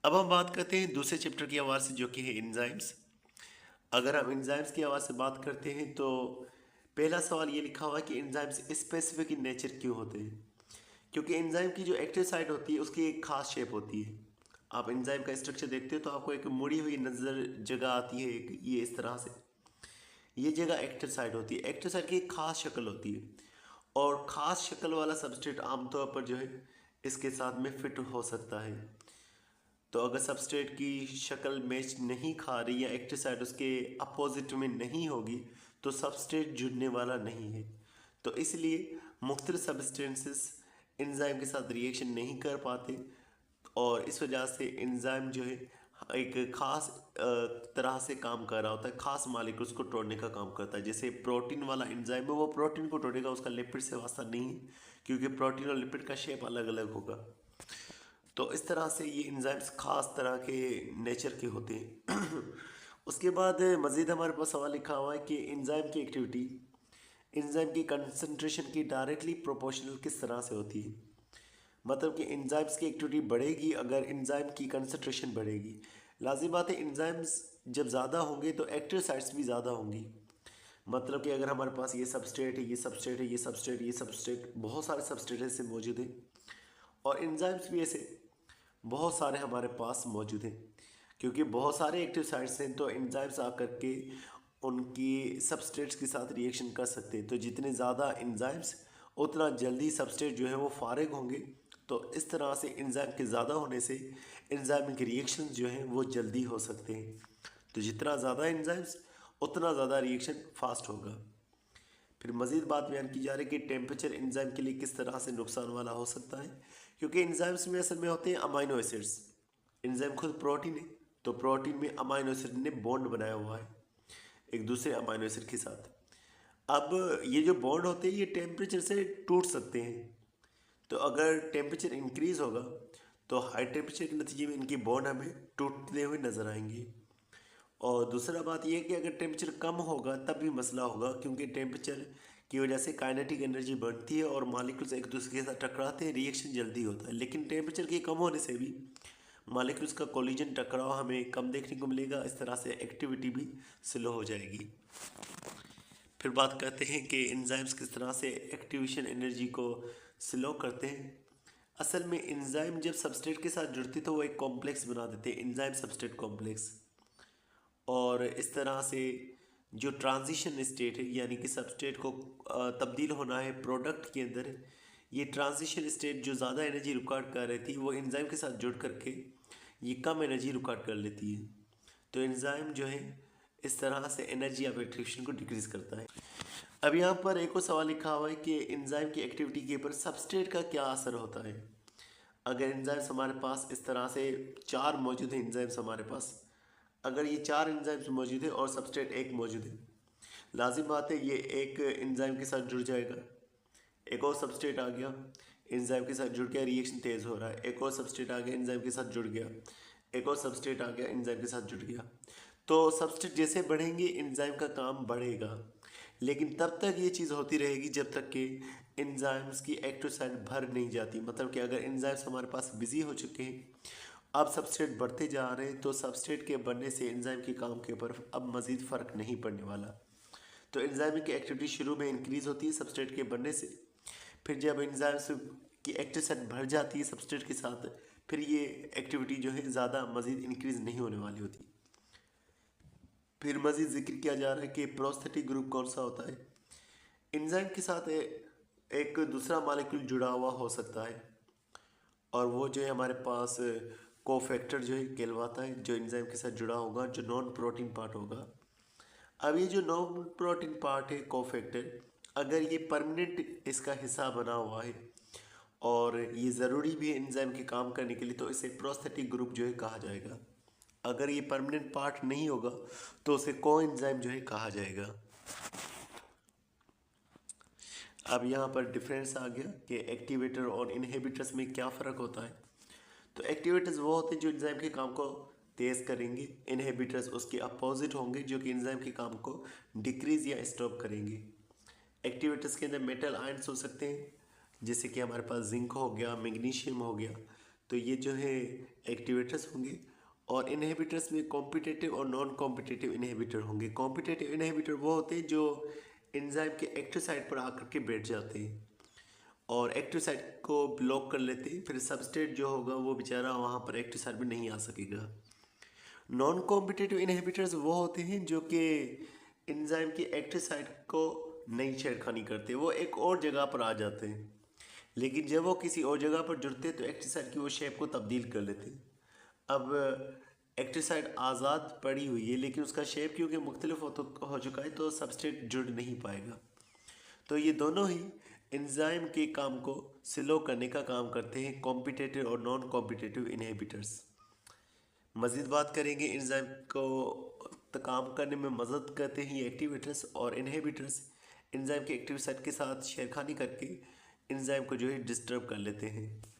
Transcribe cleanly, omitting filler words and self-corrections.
अब हम बात करते हैं दूसरे चैप्टर की आवाज़ से जो कि है एंजाइम्स। अगर हम एंजाइम्स की आवाज़ से बात करते हैं तो पहला सवाल ये लिखा हुआ है कि एंजाइम्स स्पेसिफिक इन नेचर क्यों होते हैं। क्योंकि एंजाइम की जो एक्टिव साइट होती है उसकी एक खास शेप होती है। आप एंजाइम का स्ट्रक्चर देखते हो तो आपको एक मुड़ी हुई नज़र जगह आती है, एक ये इस तरह से। ये जगह एक्टिव साइट होती है। एक्टिव साइट की एक खास शक्ल होती है और ख़ास शक्ल वाला सबस्ट्रेट आमतौर पर जो है इसके साथ में फिट हो सकता है। तो अगर सबस्ट्रेट की शक्ल मैच नहीं खा रही या एक्टिव साइट उसके अपोजिट में नहीं होगी तो सबस्ट्रेट जुड़ने वाला नहीं है। तो इसलिए मुख्तलिफ सब्सटेंसेस एंजाइम के साथ रिएक्शन नहीं कर पाते और इस वजह से एंजाइम जो है एक ख़ास तरह से काम कर रहा होता है, ख़ास मालिक्यूल्स को तोड़ने का काम करता है। जैसे प्रोटीन वाला एंजाइम है वो प्रोटीन को तोड़ेगा, उसका लिपिड से वास्ता नहीं है क्योंकि प्रोटीन और लिपिड का शेप अलग अलग होगा। तो इस तरह से ये एंजाइम्स खास तरह के नेचर के होते हैं। उसके बाद मज़ीद हमारे पास सवाल लिखा हुआ है कि एंजाइम की एक्टिविटी एंजाइम की कंसंट्रेशन की डायरेक्टली प्रोपोर्शनल किस तरह से होती है। मतलब कि एंजाइम्स की एक्टिविटी बढ़ेगी अगर एंजाइम की कंसंट्रेशन बढ़ेगी। लाजिम बात है, एंजाइम्स जब ज़्यादा होंगे तो एक्टिव साइट्स भी ज़्यादा होंगी। मतलब कि अगर हमारे पास ये सबस्ट्रेट है, ये सबस्ट्रेट है, ये सबस्ट्रेट, ये सबस्ट्रेट, बहुत सारे सबस्ट्रेट ऐसे मौजूद हैं और एंजाइम्स भी ऐसे बहुत सारे हमारे पास मौजूद हैं। क्योंकि बहुत सारे एक्टिव साइट्स हैं तो एंजाइम्स आकर के उनकी सबस्ट्रेट्स के साथ रिएक्शन कर सकते हैं। तो जितने ज़्यादा एंजाइम्स उतना जल्दी सबस्ट्रेट जो है वो फारिग होंगे। तो इस तरह से एंजाइम के ज़्यादा होने से एंजाइमिक रिएक्शन जो हैं वो जल्दी हो सकते हैं। तो जितना ज़्यादा एंजाइम्स उतना ज़्यादा रिएक्शन फास्ट होगा। फिर मज़ीद बात बयान की जा रही है कि टेम्परेचर एंजाइम के लिए किस तरह से नुकसान वाला हो सकता है। क्योंकि एंजाइम्स में असल में होते हैं अमाइनो एसिड्स। एंजाइम खुद प्रोटीन है तो प्रोटीन में अमाइनो एसिड ने बॉन्ड बनाया हुआ है एक दूसरे अमाइनो एसिड के साथ। अब ये जो बॉन्ड होते हैं ये टेम्परेचर से टूट सकते हैं। तो अगर टेम्परेचर इंक्रीज़ होगा तो हाई टेम्परेचर के नतीजे में इनकी बॉन्ड हमें टूटते हुए नज़र आएंगे। और दूसरा बात यह है कि अगर टेम्परेचर कम होगा तब भी मसला होगा क्योंकि टेम्परेचर की वजह से काइनेटिक एनर्जी बढ़ती है और मॉलिक्यूल्स एक दूसरे के साथ टकराते हैं, रिएक्शन जल्दी होता है। लेकिन टेम्परेचर के कम होने से भी मॉलिक्यूल्स का कोलिजन टकराव हमें कम देखने को मिलेगा। इस तरह से एक्टिविटी भी स्लो हो जाएगी। फिर बात करते हैं कि एंजाइम्स किस तरह से एक्टिवेशन एनर्जी को स्लो करते हैं। असल में एंजाइम जब सबस्ट्रेट के साथ जुड़ती है तो वो एक कॉम्प्लेक्स बना देते हैं, एंजाइम सबस्ट्रेट कॉम्प्लेक्स। और इस तरह से जो ट्रांजिशन स्टेट है यानी कि सबस्ट्रेट को तब्दील होना है प्रोडक्ट के अंदर, ये ट्रांजिशन स्टेट जो ज़्यादा एनर्जी रिकॉर्ड कर रही थी वो एंजाइम के साथ जुड़ करके ये कम एनर्जी रिकॉर्ड कर लेती है। तो एंजाइम जो है इस तरह से एनर्जी ऑफ एक्टिवेशन को डिक्रीज करता है। अब यहाँ पर एक और सवाल लिखा हुआ है कि एंजाइम की एक्टिविटी के ऊपर सबस्ट्रेट का क्या असर होता है। अगर एंजाइम्स हमारे पास इस तरह से चार मौजूद हैं, एंजाइम्स हमारे पास अगर ये चार एंजाइम्स मौजूद है और सबस्ट्रेट एक मौजूद है, लाजिम बात है ये एक एंजाइम के साथ जुड़ जाएगा, एक और सबस्ट्रेट आ गया एंजाइम के साथ जुड़ गया, रिएक्शन तेज़ हो रहा है, एक और सबस्ट्रेट आ गया एंजाइम के साथ जुड़ गया, एक और सबस्ट्रेट आ गया एंजाइम के साथ जुड़ गया। तो सबस्ट्रेट जैसे बढ़ेंगे एंजाइम का काम बढ़ेगा। लेकिन तब तक ये चीज़ होती रहेगी जब तक कि एंजाइम्स की एक्टिव साइट भर नहीं जाती। मतलब कि अगर एंजाइम्स हमारे पास बिजी हो चुके हैं, अब सबस्ट्रेट बढ़ते जा रहे हैं, तो सबस्ट्रेट के बढ़ने से एंजाइम के काम के ऊपर अब मज़ीद फ़र्क नहीं पड़ने वाला। तो एंजाइम की एक्टिविटी शुरू में इंक्रीज़ होती है सबस्ट्रेट के बढ़ने से। फिर जब एंजाइम्स की एक्टिव साइट भर जाती है सबस्ट्रेट के साथ, फिर ये एक्टिविटी जो है ज़्यादा मज़ीद इंक्रीज़ नहीं होने वाली होती। फिर मज़ीद जिक्र किया जा रहा है कि प्रोस्थेटिक ग्रुप कौन सा होता है। एंजाइम के साथ एक दूसरा मॉलिक्यूल जुड़ा हुआ हो सकता है और वो जो है हमारे पास कोफैक्टर जो है कहलवाता है, जो एंजाइम के साथ जुड़ा होगा, जो नॉन प्रोटीन पार्ट होगा। अब ये जो नॉन प्रोटीन पार्ट है कोफैक्टर, अगर ये परमानेंट इसका हिस्सा बना हुआ है और ये ज़रूरी भी है एंजाइम के काम करने के लिए, तो इसे प्रोस्थेटिक ग्रुप जो है कहा जाएगा। अगर ये परमानेंट पार्ट नहीं होगा तो उसे को एंजाइम जो है कहा जाएगा। अब यहाँ पर डिफरेंस आ गया कि एक्टिवेटर और इनहिबिटर्स में क्या फ़र्क होता है। तो एक्टिवेटर्स वो होते हैं जो एंजाइम के काम को तेज़ करेंगे, इनहिबिटर्स उसके अपोजिट होंगे जो कि एंजाइम के काम को डिक्रीज या स्टॉप करेंगे। एक्टिवेटर्स के अंदर मेटल आयंस हो सकते हैं जैसे कि हमारे पास जिंक हो गया, मैग्नीशियम हो गया। तो ये जो है एक्टिवेटर्स होंगे। और इनहिबिटर्स में कॉम्पिटिटिव और नॉन कॉम्पिटिटिव इनहिबिटर होंगे। कॉम्पिटिटिव इनहिबिटर वो होते हैं जो एंजाइम के एक्टिव साइट पर आकर के बैठ जाते हैं और एक्टिव साइट को ब्लॉक कर लेते हैं, फिर सबस्ट्रेट जो होगा वो बेचारा वहाँ पर एक्टिव साइट में नहीं आ सकेगा। नॉन कॉम्पिटिटिव इनहिबिटर्स वो होते हैं जो कि एंजाइम की एक्टिव साइट को नहीं छेड़खानी करते, वो एक और जगह पर आ जाते हैं, लेकिन जब वो किसी और जगह पर जुड़ते हैं तो एक्टिव साइट की वो शेप को तब्दील कर लेते हैं। अब एक्टिव साइट आज़ाद पड़ी हुई है लेकिन उसका शेप क्योंकि मुख्तलिफ हो चुका है तो सबस्ट्रेट जुड़ नहीं पाएगा। तो ये दोनों ही एंजाइम के काम को स्लो करने का काम करते हैं, कॉम्पिटिटिव और नॉन कॉम्पिटिटिव इनहिबिटर्स। मज़ीद बात करेंगे एंजाइम को काम करने में मदद करते हैं ये एक्टिवेटर्स और इनहिबिटर्स एंजाइम के एक्टिव साइट के साथ छेड़खानी करके एंजाइम को जो है डिस्टर्ब कर लेते हैं।